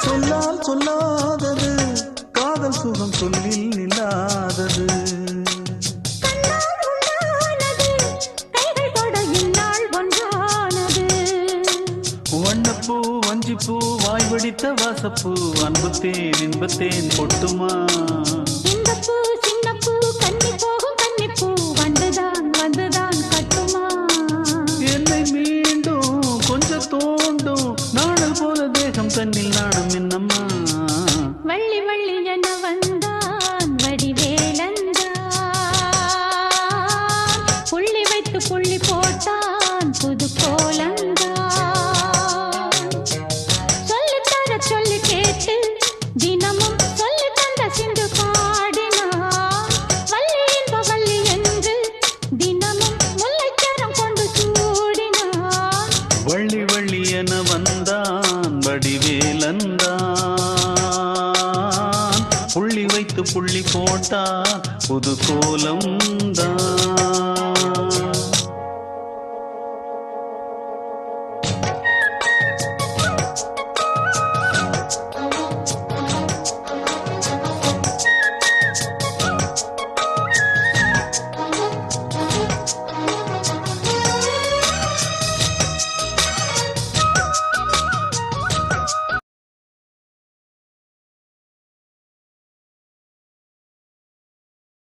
சொல்லால் சொல்லாதது காதல் சுகம் சொல்லில் நில்லாதது. வண்ணப்பூ வஞ்சிப்பூ வாய் வடித்த வாசப்பூ அன்புத்தேன் இன்பத்தேன் பொட்டுமா. இந்த பூ சின்ன பூ கன்னி போகும் கன்னிப்பூ வந்துதான் வந்துதான் கட்டுமா. என்னை மீண்டும் கொஞ்சம் தோண்டும் நாடல் போல தேகம் தன்னில் நாணம் என்னம்மா. வள்ளி வள்ளி என வந்தான் வடிவேலந்தான் புள்ளி வைத்து புள்ளி போட்டான் புது கோலந்தான். சொல்லி கேட்டு தினமும் சொல்லி தந்த சிந்து பாடினான் வள்ளி இன்ப வள்ளி என்று தினமும் முல்லைக்கரம் கொண்டு சூடினான். வள்ளி வள்ளி என வந்தான் வடிவேலந்தான் புள்ளி வைத்து புள்ளி போட்டான் புது கோலம் தான்.